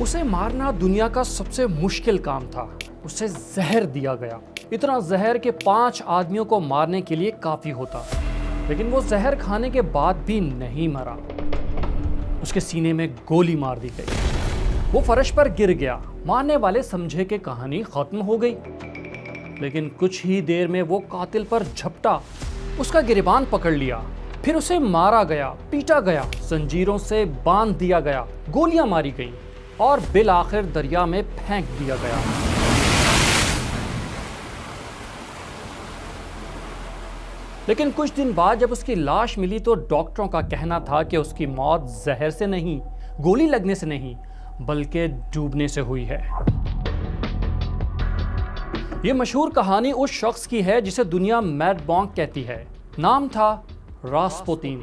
اسے مارنا دنیا کا سب سے مشکل کام تھا۔ اسے زہر دیا گیا، اتنا زہر کہ 5 آدمیوں کو مارنے کے لیے کافی ہوتا، لیکن وہ زہر کھانے کے بعد بھی نہیں مرا۔ اس کے سینے میں گولی مار دی گئی، وہ فرش پر گر گیا۔ مارنے والے سمجھے کہ کہانی ختم ہو گئی، لیکن کچھ ہی دیر میں وہ قاتل پر جھپٹا، اس کا گریبان پکڑ لیا، پھر اسے مارا گیا، پیٹا گیا، زنجیروں سے باندھ دیا گیا، گولیاں ماری گئیں اور بالآخر دریا میں پھینک دیا گیا۔ لیکن کچھ دن بعد جب اس کی لاش ملی تو ڈاکٹروں کا کہنا تھا کہ اس کی موت زہر سے نہیں، گولی لگنے سے نہیں، بلکہ ڈوبنے سے ہوئی ہے۔ یہ مشہور کہانی اس شخص کی ہے جسے دنیا میڈ بانک کہتی ہے۔ نام تھا راسپوتین۔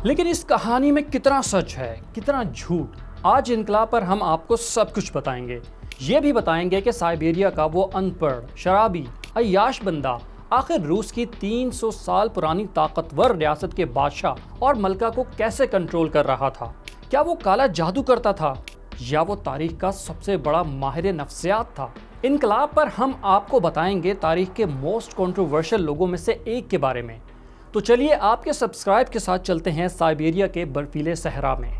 لیکن اس کہانی میں کتنا سچ ہے، کتنا جھوٹ، آج انقلاب پر ہم آپ کو سب کچھ بتائیں گے۔ یہ بھی بتائیں گے کہ سائبیریا کا وہ ان پڑھ، شرابی، عیاش بندہ آخر روس کی 300 سال پرانی طاقتور ریاست کے بادشاہ اور ملکہ کو کیسے کنٹرول کر رہا تھا۔ کیا وہ کالا جادو کرتا تھا یا وہ تاریخ کا سب سے بڑا ماہر نفسیات تھا؟ انقلاب پر ہم آپ کو بتائیں گے تاریخ کے موسٹ کنٹروورشل لوگوں میں سے ایک کے بارے میں۔ تو چلیے آپ کے سبسکرائب کے ساتھ چلتے ہیں سائبیریا کے برفیلے صحرا میں۔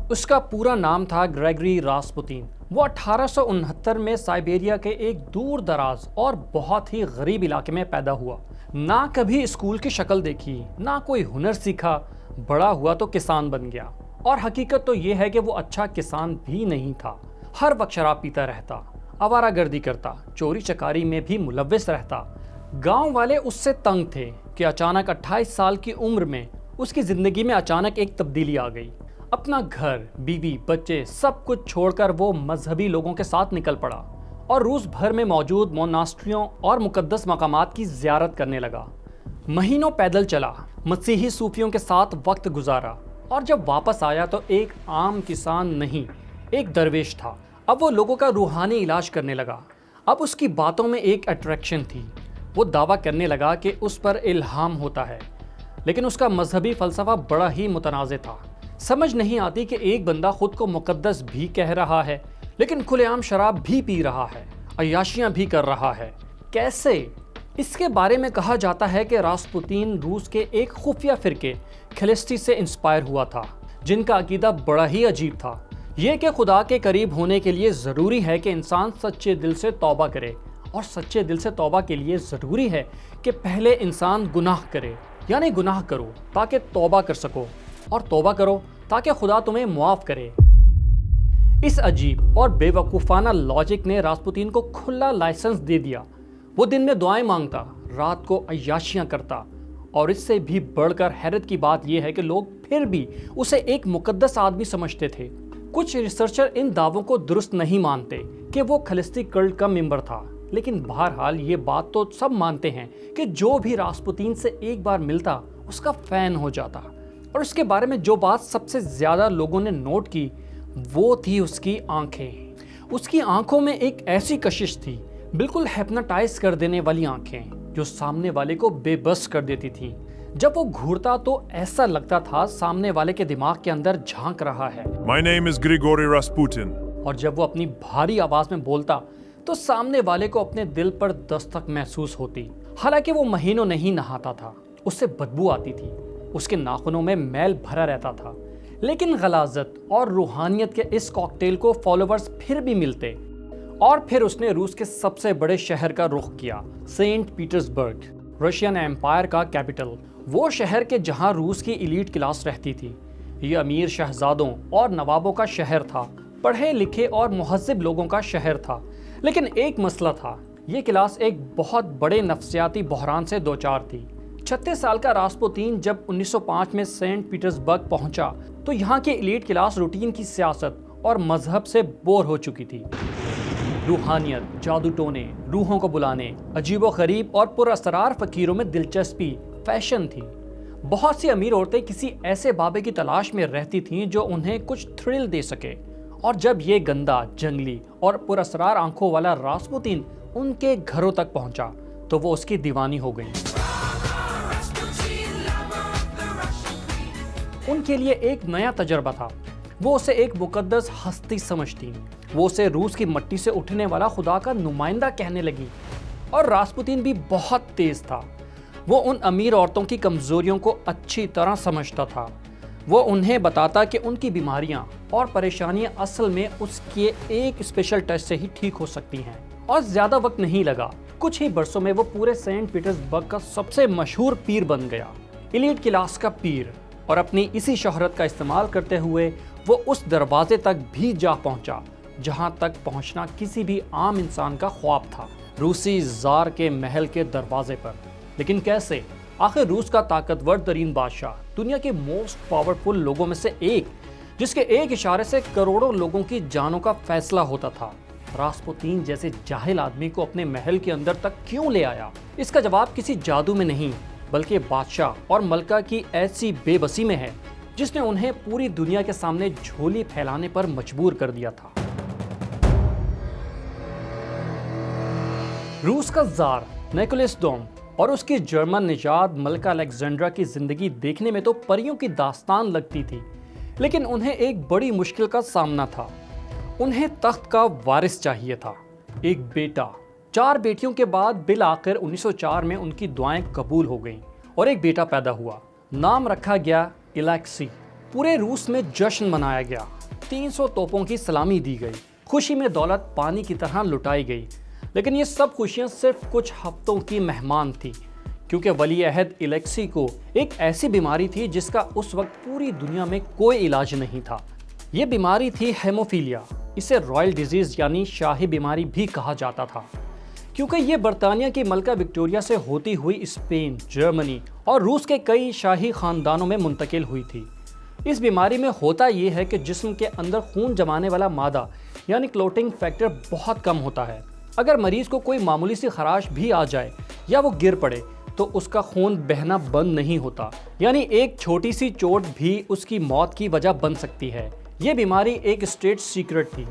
اس کا پورا نام تھا گریگری راسپوتین۔ وہ 1869 میں سائبیریا کے ایک دور دراز اور بہت ہی غریب علاقے میں پیدا ہوا۔ نہ کبھی اسکول کی شکل دیکھی، نہ کوئی ہنر سیکھا، بڑا ہوا تو کسان بن گیا۔ اور حقیقت تو یہ ہے کہ وہ اچھا کسان بھی نہیں تھا۔ ہر وقت شراب پیتا رہتا، آوارہ گردی کرتا، چوری چکاری میں بھی ملوث رہتا۔ گاؤں والے اس سے تنگ تھے کہ اچانک 28 سال کی عمر میں اس کی زندگی میں اچانک ایک تبدیلی آ گئی۔ اپنا گھر، بیوی، بچے سب کچھ چھوڑ کر وہ مذہبی لوگوں کے ساتھ نکل پڑا اور روس بھر میں موجود موناسٹریوں اور مقدس مقامات کی زیارت کرنے لگا۔ مہینوں پیدل چلا، مسیحی صوفیوں کے ساتھ وقت گزارا، اور جب واپس آیا تو ایک عام کسان نہیں، ایک درویش تھا۔ اب وہ لوگوں کا روحانی علاج کرنے لگا۔ اب اس کی باتوں میں ایک اٹریکشن تھی۔ وہ دعویٰ کرنے لگا کہ اس پر الہام ہوتا ہے، لیکن اس کا مذہبی فلسفہ بڑا ہی متنازع تھا۔ سمجھ نہیں آتی کہ ایک بندہ خود کو مقدس بھی کہہ رہا ہے، لیکن کھلے عام شراب بھی پی رہا ہے، عیاشیاں بھی کر رہا ہے۔ کیسے؟ اس کے بارے میں کہا جاتا ہے کہ راسپوتین روس کے ایک خفیہ فرقے خلستی سے انسپائر ہوا تھا، جن کا عقیدہ بڑا ہی عجیب تھا، یہ کہ خدا کے قریب ہونے کے لیے ضروری ہے کہ انسان سچے دل سے توبہ کرے، اور سچے دل سے توبہ کے لیے ضروری ہے کہ پہلے انسان گناہ کرے، یعنی گناہ کرو تاکہ توبہ کر سکو، اور توبہ کرو تاکہ خدا تمہیں معاف کرے۔ اس عجیب اور بے وقوفانہ لاجک نے راسپوتین کو کھلا لائسنس دے دیا۔ وہ دن میں دعائیں مانگتا، رات کو عیاشیاں کرتا، اور اس سے بھی بڑھ کر حیرت کی بات یہ ہے کہ لوگ پھر بھی اسے ایک مقدس آدمی سمجھتے تھے۔ کچھ ریسرچر ان دعووں کو درست نہیں مانتے کہ وہ خلستی کلٹ کا ممبر تھا، لیکن بہرحال یہ بات تو سب مانتے ہیں کہ جو بھی راسپوتین سے ایک بار ملتا اس کا فین ہو جاتا۔ اور اس کے بارے میں جو بات سب سے زیادہ لوگوں نے نوٹ کی وہ تھی اس کی آنکھیں۔ اس کی آنکھوں میں ایک ایسی کشش تھی، بالکل ہیپناٹائز کر دینے والی آنکھیں، جو سامنے والے کو بے بس کر دیتی تھیں۔ جب وہ گھورتا تو ایسا لگتا تھا سامنے والے کے دماغ کے اندر جھانک رہا ہے۔ My name is Grigory Rasputin. اور جب وہ اپنی بھاری آواز میں بولتا تو سامنے والے کو اپنے دل پر دستک محسوس ہوتی۔ حالانکہ وہ مہینوں نہیں نہاتا تھا، اس سے بدبو آتی تھی، اس کے ناخنوں میں میل بھرا رہتا تھا، لیکن غلاظت اور روحانیت کے اس کاکٹیل کو فالوورز پھر بھی ملتے۔ اور پھر اس نے روس کے سب سے بڑے شہر کا رخ کیا، سینٹ پیٹرزبرگ، رشین ایمپائر کا کیپٹل، وہ شہر کے جہاں روس کی ایلیٹ کلاس رہتی تھی۔ یہ امیر شہزادوں اور نوابوں کا شہر تھا، پڑھے لکھے اور مہذب لوگوں کا شہر تھا، لیکن ایک مسئلہ تھا، یہ کلاس ایک بہت بڑے نفسیاتی بحران سے دوچار تھی۔ 36 سال کا راسپوتین جب 1905 میں سینٹ پیٹرزبرگ پہنچا تو یہاں کی ایلیٹ کلاس روٹین کی سیاست اور مذہب سے بور ہو چکی تھی۔ روحانیت، جادو ٹونے، روحوں کو بلانے، عجیب و غریب اور پر اسرار فقیروں میں دلچسپی فیشن تھی۔ بہت سی امیر عورتیں کسی ایسے بابے کی تلاش میں رہتی تھیں جو انہیں کچھ تھرل دے سکے، اور جب یہ گندا، جنگلی اور پر اسرار آنکھوں والا راسپوتین ان کے گھروں تک پہنچا تو وہ اس کی دیوانی ہو گئی۔ ان کے لیے ایک نیا تجربہ تھا۔ وہ اسے ایک مقدس ہستی سمجھتی، وہ اسے روس کی مٹی سے اٹھنے والا خدا کا نمائندہ کہنے لگی۔ اور راسپوتین بھی بہت تیز تھا، وہ ان امیر عورتوں کی کمزوریوں کو اچھی طرح سمجھتا تھا۔ وہ انہیں بتاتا کہ ان کی بیماریاں اور پریشانیاں اصل میں اس کے ایک اسپیشل ٹچ سے ہی ٹھیک ہو سکتی ہیں۔ اور زیادہ وقت نہیں لگا، کچھ ہی برسوں میں وہ پورے سینٹ پیٹرز برگ کا سب سے مشہور پیر بن گیا، ایلیٹ کلاس کا پیر۔ اور اپنی اسی شہرت کا استعمال کرتے ہوئے وہ اس دروازے تک بھی جا پہنچا جہاں تک پہنچنا کسی بھی عام انسان کا خواب تھا، روسی زار کے محل کے دروازے پر۔ لیکن کیسے؟ آخر روس کا طاقتور ترین بادشاہ، دنیا کے موسٹ پاورفل لوگوں میں سے ایک، جس کے ایک اشارے سے کروڑوں لوگوں کی جانوں کا فیصلہ ہوتا تھا، راسپوتین جیسے جاہل آدمی کو اپنے محل کے اندر تک کیوں لے آیا؟ اس کا جواب کسی جادو میں نہیں، بلکہ بادشاہ اور ملکہ کی ایسی بے بسی میں ہے جس نے انہیں پوری دنیا کے سامنے جھولی پھیلانے پر مجبور کر دیا تھا۔ روس کا زار نیکولس دوم اور اس کی جرمن نژاد ملکہ الیگزینڈرا کی زندگی دیکھنے میں تو پریوں کی داستان لگتی تھی، لیکن انہیں ایک بڑی مشکل کا سامنا تھا۔ انہیں تخت کا وارث چاہیے تھا، ایک بیٹا۔ 4 بیٹیوں کے بعد بالآخر 1904 میں ان کی دعائیں قبول ہو گئیں اور ایک بیٹا پیدا ہوا۔ نام رکھا گیا الیکسی۔ پورے روس میں جشن منایا گیا، 300 توپوں کی سلامی دی گئی، خوشی میں دولت پانی کی طرح لٹائی گئی۔ لیکن یہ سب خوشیاں صرف کچھ ہفتوں کی مہمان تھی، کیونکہ ولی عہد الیکسی کو ایک ایسی بیماری تھی جس کا اس وقت پوری دنیا میں کوئی علاج نہیں تھا۔ یہ بیماری تھی ہیموفیلیا۔ اسے رائل ڈیزیز یعنی شاہی بیماری بھی کہا جاتا تھا، کیونکہ یہ برطانیہ کی ملکہ وکٹوریہ سے ہوتی ہوئی اسپین، جرمنی اور روس کے کئی شاہی خاندانوں میں منتقل ہوئی تھی۔ اس بیماری میں ہوتا یہ ہے کہ جسم کے اندر خون جمانے والا مادہ یعنی کلوٹنگ فیکٹر بہت کم ہوتا ہے۔ اگر مریض کو کوئی معمولی سی خراش بھی آ جائے یا وہ گر پڑے تو اس کا خون بہنا بند نہیں ہوتا، یعنی ایک چھوٹی سی چوٹ بھی اس کی موت کی وجہ بن سکتی ہے۔ یہ بیماری ایک اسٹیٹ سیکرٹ تھی۔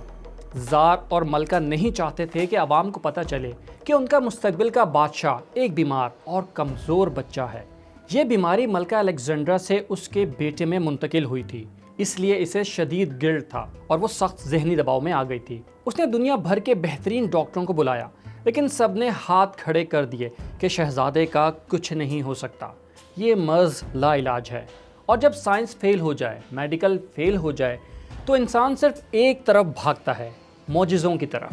زار اور ملکہ نہیں چاہتے تھے کہ عوام کو پتہ چلے کہ ان کا مستقبل کا بادشاہ ایک بیمار اور کمزور بچہ ہے۔ یہ بیماری ملکہ الیگزینڈرا سے اس کے بیٹے میں منتقل ہوئی تھی، اس لیے اسے شدید گرد تھا اور وہ سخت ذہنی دباؤ میں آ گئی تھی۔ اس نے دنیا بھر کے بہترین ڈاکٹروں کو بلایا، لیکن سب نے ہاتھ کھڑے کر دیے کہ شہزادے کا کچھ نہیں ہو سکتا، یہ مرض لا علاج ہے۔ اور جب سائنس فیل ہو جائے، میڈیکل فیل ہو جائے، تو انسان صرف ایک طرف بھاگتا ہے، معجزوں کی طرف۔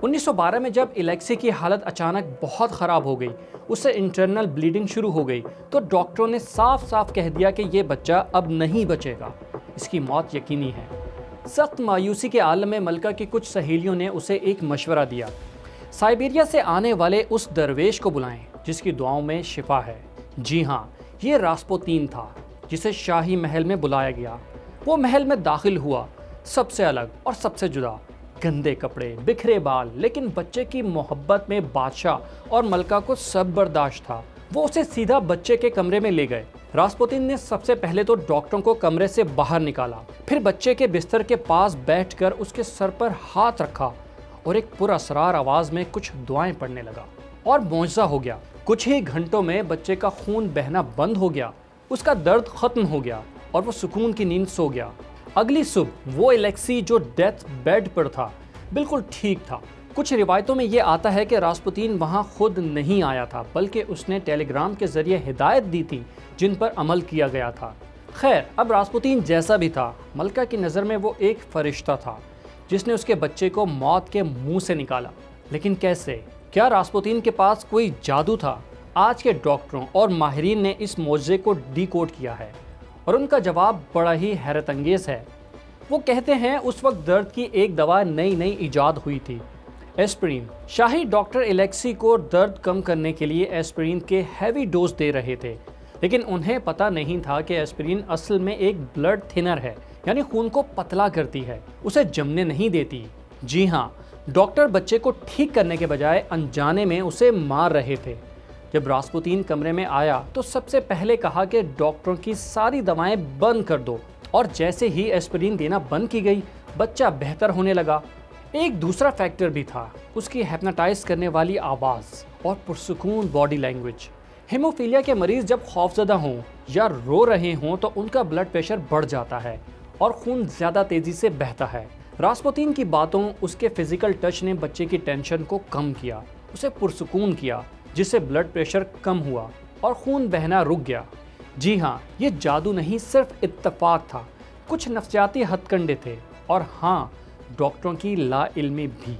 1912 میں جب الیکسی کی حالت اچانک بہت خراب ہو گئی، اسے انٹرنل بلیڈنگ شروع ہو گئی، تو ڈاکٹروں نے صاف صاف کہہ دیا کہ یہ بچہ اب نہیں بچے گا، اس کی موت یقینی ہے۔ سخت مایوسی کے عالم میں ملکہ کی کچھ سہیلیوں نے اسے ایک مشورہ دیا، سائبیریا سے آنے والے اس درویش کو بلائیں جس کی دعاؤں میں شفا ہے۔ جی ہاں، یہ راسپوتین تھا جسے شاہی محل میں بلایا گیا۔ وہ محل میں داخل ہوا، سب سے الگ اور سب سے جدا، گندے کپڑے، بکھرے بال، لیکن بچے کی محبت میں بادشاہ اور ملکہ کو سب برداشت تھا۔ وہ اسے سیدھا بچے کے کمرے میں لے گئے۔ راسپوتین نے سب سے پہلے تو ڈاکٹروں کو کمرے سے باہر نکالا، پھر بچے کے بستر کے پاس بیٹھ کر اس کے سر پر ہاتھ رکھا اور ایک پراسرار آواز میں کچھ دعائیں پڑھنے لگا، اور معجزہ ہو گیا۔ کچھ ہی گھنٹوں میں بچے کا خون بہنا بند ہو گیا، اس کا درد ختم ہو گیا اور وہ سکون کی نیند سو گیا۔ اگلی صبح وہ الیکسی جو ڈیتھ بیڈ پر تھا بالکل ٹھیک تھا۔ کچھ روایتوں میں یہ آتا ہے کہ راسپوتین وہاں خود نہیں آیا تھا، بلکہ اس نے ٹیلی گرام کے ذریعے ہدایت دی تھی جن پر عمل کیا گیا تھا۔ خیر، اب راسپوتین جیسا بھی تھا، ملکہ کی نظر میں وہ ایک فرشتہ تھا جس نے اس کے بچے کو موت کے منہ سے نکالا۔ لیکن کیسے؟ کیا راسپوتین کے پاس کوئی جادو تھا؟ آج کے ڈاکٹروں اور ماہرین نے اس معجزے کو ڈی کوڈ کیا ہے اور ان کا جواب بڑا ہی حیرت انگیز ہے۔ وہ کہتے ہیں اس وقت درد کی ایک دوا نئی ایجاد ہوئی تھی، ایسپرین۔ شاہی ڈاکٹر الیکسی کو درد کم کرنے کے لیے ایسپرین کے ہیوی ڈوز دے رہے تھے، لیکن انہیں پتہ نہیں تھا کہ ایسپرین اصل میں ایک بلڈ تھنر ہے، یعنی خون کو پتلا کرتی ہے، اسے جمنے نہیں دیتی۔ جی ہاں، ڈاکٹر بچے کو ٹھیک کرنے کے بجائے انجانے میں اسے مار رہے تھے۔ جب راسپوتین کمرے میں آیا تو سب سے پہلے کہا کہ ڈاکٹروں کی ساری دوائیں بند کر دو، اور جیسے ہی ایسپرین دینا بند کی گئی، بچہ بہتر ہونے لگا۔ ایک دوسرا فیکٹر بھی تھا، اس کی ہیپناٹائز کرنے والی آواز اور پرسکون باڈی لینگویج۔ ہیموفیلیا کے مریض جب خوفزدہ ہوں یا رو رہے ہوں تو ان کا بلڈ پریشر بڑھ جاتا ہے اور خون زیادہ تیزی سے بہتا ہے۔ راسپوتین کی باتوں، اس کے فزیکل ٹچ نے بچے کی ٹینشن کو کم کیا، اسے پرسکون کیا، جس سے بلڈ پریشر کم ہوا اور خون بہنا رک گیا۔ جی ہاں، یہ جادو نہیں، صرف اتفاق تھا، کچھ نفسیاتی ہتھ کنڈے تھے اور ہاں، ڈاکٹروں کی لا علمی بھی۔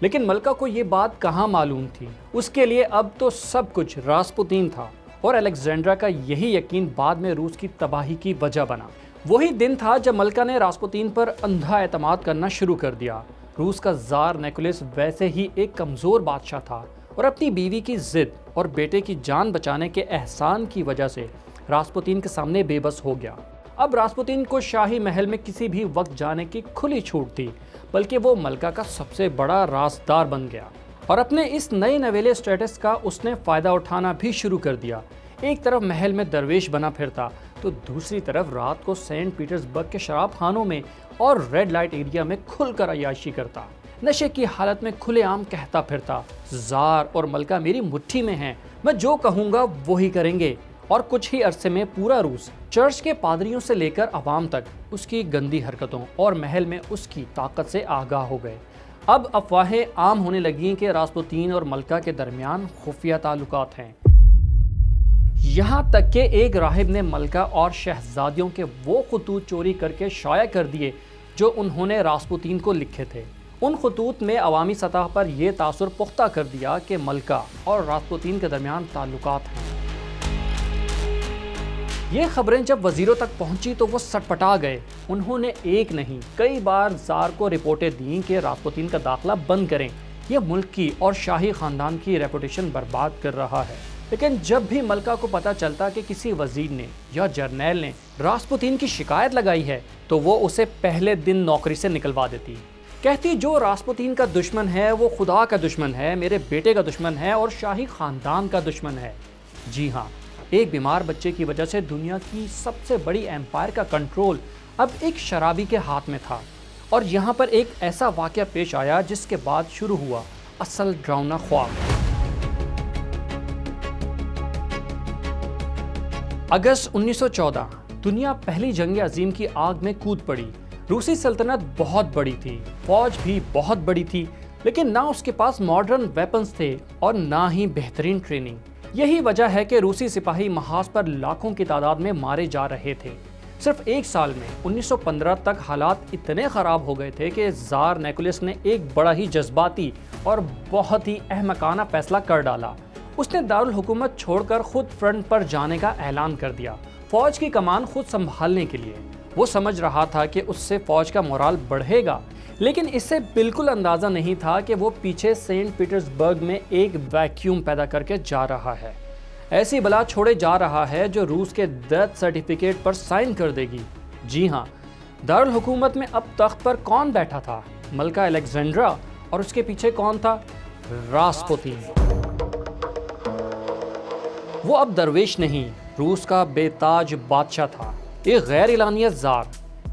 لیکن ملکہ کو یہ بات کہاں معلوم تھی، اس کے لیے اب تو سب کچھ راسپوتین تھا، اور الیگزینڈرا کا یہی یقین بعد میں روس کی تباہی کی وجہ بنا۔ وہی دن تھا جب ملکہ نے راسپوتین پر اندھا اعتماد کرنا شروع کر دیا۔ روس کا زار نیکولس ویسے ہی ایک کمزور بادشاہ تھا اور اپنی بیوی کی ضد اور بیٹے کی جان بچانے کے احسان کی وجہ سے راسپوتین کے سامنے بے بس ہو گیا۔ اب راسپوتین کو شاہی محل میں کسی بھی وقت جانے کی کھلی چھوٹ تھی، بلکہ وہ ملکہ کا سب سے بڑا رازدار بن گیا اور اپنے اس نئے نویلے اسٹیٹس کا اس نے فائدہ اٹھانا بھی شروع کر دیا۔ ایک طرف محل میں درویش بنا پھرتا تو دوسری طرف رات کو سینٹ پیٹرز برگ کے شراب خانوں میں اور ریڈ لائٹ ایریا میں کھل کر عیاشی کرتا، نشے کی حالت میں کھلے عام کہتا پھرتا، زار اور ملکہ میری مٹھی میں ہیں، میں جو کہوں گا وہی کریں گے۔ اور کچھ ہی عرصے میں پورا روس، چرچ کے پادریوں سے لے کر عوام تک، اس کی گندی حرکتوں اور محل میں اس کی طاقت سے آگاہ ہو گئے۔ اب افواہیں عام ہونے لگیں کہ راسپوتین اور ملکہ کے درمیان خفیہ تعلقات ہیں۔ یہاں تک کہ ایک راہب نے ملکہ اور شہزادیوں کے وہ خطوط چوری کر کے شائع کر دیے جو انہوں نے راسپوتین کو لکھے تھے۔ ان خطوط میں عوامی سطح پر یہ تاثر پختہ کر دیا کہ ملکہ اور راسپوتین کے درمیان تعلقات ہیں۔ یہ خبریں جب وزیروں تک پہنچی تو وہ سٹپٹا گئے۔ انہوں نے ایک نہیں کئی بار زار کو رپورٹیں دیں کہ راسپوتین کا داخلہ بند کریں، یہ ملک کی اور شاہی خاندان کی ریپوٹیشن برباد کر رہا ہے۔ لیکن جب بھی ملکہ کو پتہ چلتا کہ کسی وزیر نے یا جرنیل نے راسپوتین کی شکایت لگائی ہے تو وہ اسے پہلے دن نوکری سے نکلوا دیتی۔ کہتی جو راسپوتین کا دشمن ہے وہ خدا کا دشمن ہے، میرے بیٹے کا دشمن ہے اور شاہی خاندان کا دشمن ہے۔ جی ہاں، ایک بیمار بچے کی وجہ سے دنیا کی سب سے بڑی ایمپائر کا کنٹرول اب ایک شرابی کے ہاتھ میں تھا۔ اور یہاں پر ایک ایسا واقعہ پیش آیا جس کے بعد شروع ہوا اصل ڈراؤنا خواب۔ اگست 1914 دنیا پہلی جنگ عظیم کی آگ میں کود پڑی۔ روسی سلطنت بہت بڑی تھی، فوج بھی بہت بڑی تھی، لیکن نہ اس کے پاس ماڈرن ویپنز تھے اور نہ ہی بہترین ٹریننگ۔ یہی وجہ ہے کہ روسی سپاہی محاذ پر لاکھوں کی تعداد میں مارے جا رہے تھے۔ صرف ایک سال میں 1915 تک حالات اتنے خراب ہو گئے تھے کہ زار نیکولس نے ایک بڑا ہی جذباتی اور بہت ہی احمقانہ فیصلہ کر ڈالا۔ اس نے دارالحکومت چھوڑ کر خود فرنٹ پر جانے کا اعلان کر دیا، فوج کی کمان خود سنبھالنے کے لیے۔ وہ سمجھ رہا تھا کہ اس سے فوج کا مورال بڑھے گا، لیکن اس سے بالکل اندازہ نہیں تھا کہ وہ پیچھے سینٹ پیٹرز برگ میں ایک ویکیوم پیدا کر کے جا رہا ہے، ایسی بلا چھوڑے جا رہا ہے جو روس کے ڈیتھ سرٹیفکیٹ پر سائن کر دے گی۔ جی ہاں، دارالحکومت میں اب تخت پر کون بیٹھا تھا؟ ملکہ الیگزینڈرا، اور اس کے پیچھے کون تھا؟ راسپوتین۔ وہ اب درویش نہیں، روس کا بے تاج بادشاہ تھا، ایک غیر اعلانیہ زار،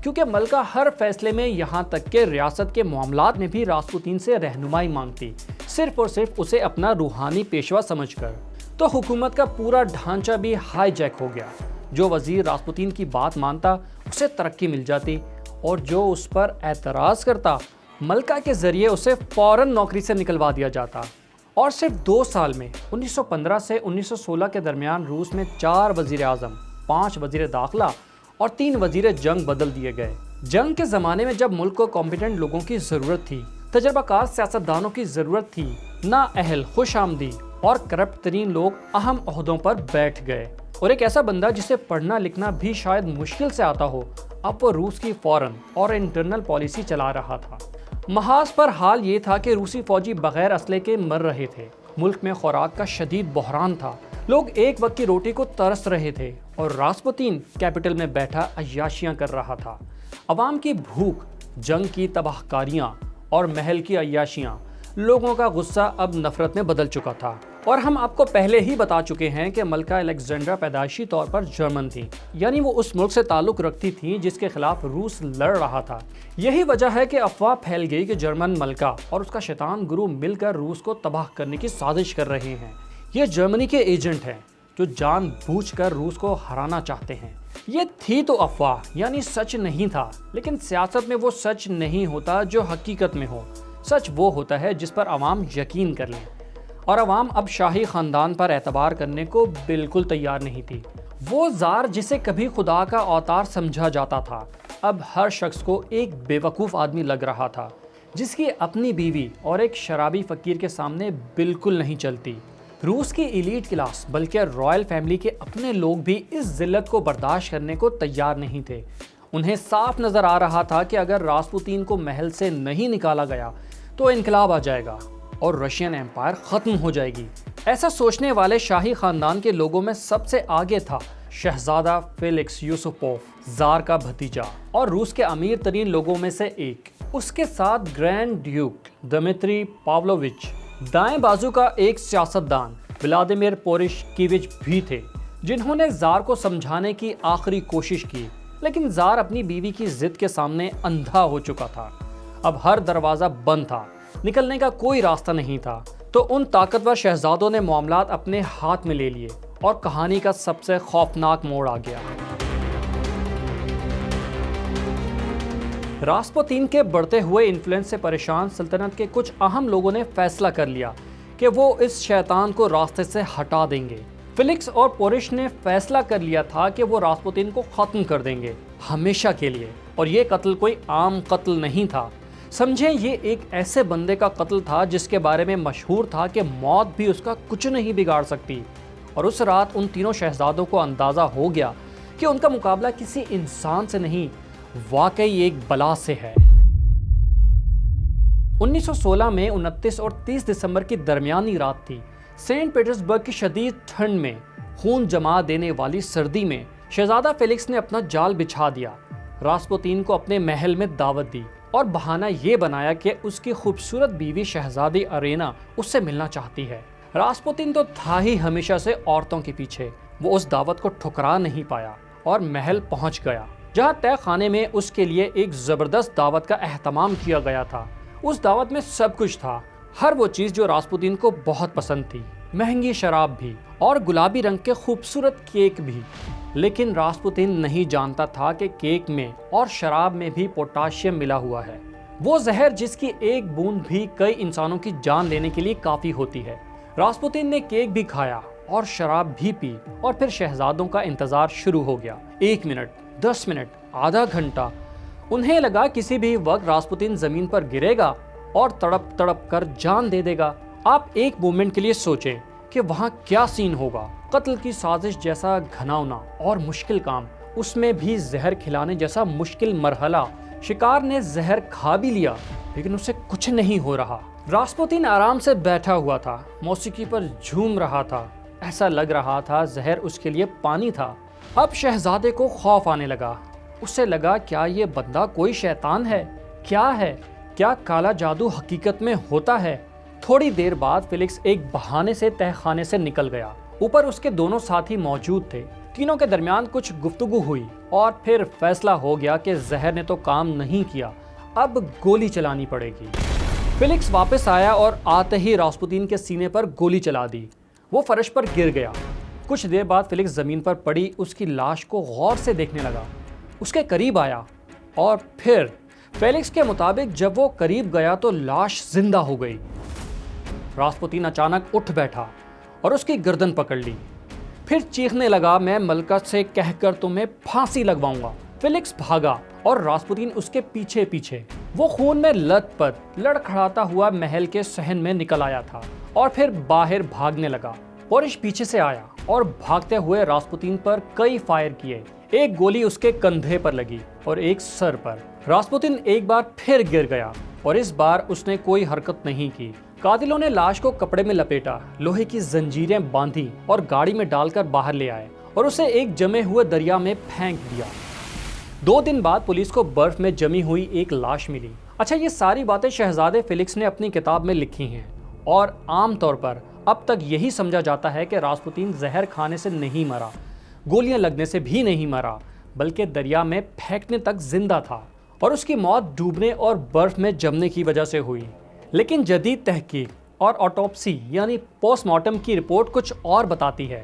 کیونکہ ملکہ ہر فیصلے میں یہاں تک کہ ریاست کے معاملات میں بھی راسپوتین سے رہنمائی مانگتی، صرف اور صرف اسے اپنا روحانی پیشوا سمجھ کر۔ تو حکومت کا پورا ڈھانچہ بھی ہائی جیک ہو گیا۔ جو وزیر راسپوتین کی بات مانتا اسے ترقی مل جاتی، اور جو اس پر اعتراض کرتا ملکہ کے ذریعے اسے فوراً نوکری سے نکلوا دیا جاتا۔ اور صرف 2 سال میں 1915 سے 1916 کے درمیان روس میں 4 وزیر اعظم، 5 وزیر داخلہ اور 3 وزیر جنگ بدل دیے گئے۔ جنگ کے زمانے میں جب ملک کو کمپیٹنٹ لوگوں کی ضرورت تھی، تجربہ کار سیاستدانوں کی ضرورت تھی، نااہل، خوش آمدی اور کرپٹ ترین لوگ اہم عہدوں پر بیٹھ گئے، اور ایک ایسا بندہ جسے پڑھنا لکھنا بھی شاید مشکل سے آتا ہو، اب وہ روس کی فورن اور انٹرنل پالیسی چلا رہا تھا۔ محاذ پر حال یہ تھا کہ روسی فوجی بغیر اسلحے کے مر رہے تھے، ملک میں خوراک کا شدید بحران تھا، لوگ ایک وقت کی روٹی کو ترس رہے تھے، اور راسپوتین کیپٹل میں بیٹھا عیاشیاں کر رہا تھا۔ عوام کی بھوک، جنگ کی تباہ کاریاں اور محل کی عیاشیاں، لوگوں کا غصہ اب نفرت میں بدل چکا تھا۔ اور ہم آپ کو پہلے ہی بتا چکے ہیں کہ ملکہ الیگزینڈرا پیدائشی طور پر جرمن تھی، یعنی وہ اس ملک سے تعلق رکھتی تھی جس کے خلاف روس لڑ رہا تھا۔ یہی وجہ ہے کہ افواہ پھیل گئی کہ جرمن ملکہ اور اس کا شیطان گروہ مل کر روس کو تباہ کرنے کی سازش کر رہے ہیں۔ یہ جرمنی کے ایجنٹ ہیں، جو جان بوجھ کر روس کو ہرانا چاہتے ہیں۔ یہ تھی تو افواہ، یعنی سچ نہیں تھا، لیکن سیاست میں وہ سچ نہیں ہوتا جو حقیقت میں ہو۔ سچ وہ ہوتا ہے جس پر عوام یقین کر لیں، اور عوام اب شاہی خاندان پر اعتبار کرنے کو بالکل تیار نہیں تھی۔ وہ زار جسے کبھی خدا کا اوتار سمجھا جاتا تھا، اب ہر شخص کو ایک بیوقوف آدمی لگ رہا تھا، جس کی اپنی بیوی اور ایک شرابی فقیر کے سامنے بالکل نہیں چلتی۔ روس کی ایلیٹ کلاس بلکہ رائل فیملی کے اپنے لوگ بھی اس ذلت کو برداشت کرنے کو تیار نہیں تھے۔ انہیں صاف نظر آ رہا تھا کہ اگر راسپوتین کو محل سے نہیں نکالا گیا تو انقلاب آ جائے گا اور رشین ایمپائر ختم ہو جائے گی۔ ایسا سوچنے والے شاہی خاندان کے لوگوں میں سب سے آگے تھا شہزادہ فیلکس یوسوپوف، زار کا بھتیجا اور روس کے امیر ترین لوگوں میں سے ایک۔ اس کے ساتھ گرینڈ ڈیوک دمتری پاولوچ، دائیں بازو کا ایک سیاستدان ولادیمیر پورشکیوچ بھی تھے، جنہوں نے زار کو سمجھانے کی آخری کوشش کی، لیکن زار اپنی بیوی کی ضد کے سامنے اندھا ہو چکا تھا۔ اب ہر دروازہ بند تھا، نکلنے کا کوئی راستہ نہیں تھا، تو ان طاقتور شہزادوں نے معاملات اپنے ہاتھ میں لے لیے اور کہانی کا سب سے خوفناک موڑ آ گیا۔ راسپوتین کے بڑھتے ہوئے انفلوئنس سے پریشان سلطنت کے کچھ اہم لوگوں نے فیصلہ کر لیا کہ وہ اس شیطان کو راستے سے ہٹا دیں گے۔ فیلکس اور پورش نے فیصلہ کر لیا تھا کہ وہ راسپوتین کو ختم کر دیں گے، ہمیشہ کے لیے۔ اور یہ قتل کوئی عام قتل نہیں تھا، سمجھیں یہ ایک ایسے بندے کا قتل تھا جس کے بارے میں مشہور تھا کہ موت بھی اس کا کچھ نہیں بگاڑ سکتی۔ اور اس رات ان تینوں شہزادوں کو اندازہ ہو گیا کہ ان کا مقابلہ کسی انسان سے نہیں، واقعی ایک بلا سے ہے۔ 1916 میں 29 اور 30 دسمبر کی درمیانی رات تھی۔ سینٹ پیٹرزبرگ کی شدید ٹھنڈ میں، خون جما دینے والی سردی میں، شہزادہ فیلکس نے اپنا جال بچھا دیا، راسپوتین کو اپنے محل میں دعوت دی اور بہانہ یہ بنایا کہ اس کی خوبصورت بیوی شہزادی ارینا اس سے ملنا چاہتی ہے۔ راسپوتین تو تھا ہی ہمیشہ سے عورتوں کے پیچھے، وہ اس دعوت کو ٹھکرا نہیں پایا اور محل پہنچ گیا، جہاں طے خانے میں اس کے لیے ایک زبردست دعوت کا اہتمام کیا گیا تھا۔ اس دعوت میں سب کچھ تھا، ہر وہ چیز جو راسپوتین کو بہت پسند تھی، مہنگی شراب بھی اور گلابی رنگ کے خوبصورت کیک بھی۔ لیکن راسپوتین نہیں جانتا تھا کہ کیک میں اور شراب میں بھی پوٹاشیم ملا ہوا ہے، وہ زہر جس کی ایک بوند بھی کئی انسانوں کی جان لینے کے لیے کافی ہوتی ہے۔ راسپوتین نے کیک بھی کھایا اور شراب بھی پی، اور پھر شہزادوں کا انتظار شروع ہو گیا۔ 1 منٹ، 10 منٹ، آدھا گھنٹہ، انہیں لگا کسی بھی وقت راسپوتین زمین پر گرے گا اور تڑپ تڑپ کر جان دے دے گا۔ آپ ایک مومنٹ کے لیے سوچیں کہ وہاں کیا سین ہوگا۔ قتل کی سازش جیسا گھناؤنا اور مشکل کام، اس میں بھی زہر کھلانے جیسا مشکل مرحلہ۔ شکار نے زہر کھا بھی لیا لیکن اسے کچھ نہیں ہو رہا۔ راسپوتین آرام سے بیٹھا ہوا تھا، موسیقی پر جھوم رہا تھا، ایسا لگ رہا تھا زہر اس کے لیے پانی تھا۔ اب شہزادے کو خوف آنے لگا، اسے لگا کیا یہ بندہ کوئی شیطان ہے؟ کیا ہے؟ کیا کالا جادو حقیقت میں ہوتا ہے؟ تھوڑی دیر بعد فیلکس ایک بہانے سے تہ خانے سے نکل گیا، اوپر اس کے دونوں ساتھی موجود تھے۔ تینوں کے درمیان کچھ گفتگو ہوئی اور پھر فیصلہ ہو گیا کہ زہر نے تو کام نہیں کیا، اب گولی چلانی پڑے گی۔ فیلکس واپس آیا اور آتے ہی راسپوتین کے سینے پر گولی چلا دی، وہ فرش پر گر گیا۔ کچھ دیر بعد فیلکس زمین پر پڑی اس کی لاش کو غور سے دیکھنے لگا، اس کے قریب آیا، اور پھر فیلکس کے مطابق جب وہ قریب گیا تو لاش زندہ ہو گئی۔ راسپوتین اچانک اٹھ بیٹھا اور اس کی گردن پکڑ لی، پھر چیخنے لگا، میں ملکہ سے کہہ کر تمہیں پھانسی لگواؤں گا۔ فیلکس بھاگا اور راسپوتین اس کے پیچھے پیچھے۔ وہ خون میں لت پت لڑکھڑاتا ہوا محل کے صحن میں نکل آیا تھا اور پھر باہر بھاگنے لگا۔ پورش پیچھے سے آیا اور بھاگتے ہوئے راسپوتین پر کئی فائر کیے، ایک گولی اس کے کندھے پر لگی اور ایک سر پر۔ راسپوتین ایک بار پھر گر گیا اور اس بار اس نے کوئی حرکت نہیں کی۔ قاتلوں نے لاش کو کپڑے میں لپیٹا، لوہے کی زنجیریں باندھی اور گاڑی میں ڈال کر باہر لے آئے اور اسے ایک جمے ہوئے دریا میں پھینک دیا۔ 2 دن بعد پولیس کو برف میں جمی ہوئی ایک لاش ملی۔ اچھا، یہ ساری باتیں شہزادے فیلکس نے اپنی کتاب میں لکھی ہیں، اور عام طور پر اب تک یہی سمجھا جاتا ہے کہ راسپوتین زہر کھانے سے نہیں مرا، گولیاں لگنے سے بھی نہیں مرا، بلکہ دریا میں پھینکنے تک زندہ تھا، اور اس کی موت ڈوبنے اور برف میں جمنے کی وجہ سے ہوئی۔ لیکن جدید تحقیق اور آٹوپسی یعنی پوسٹ مارٹم کی رپورٹ کچھ اور بتاتی ہے۔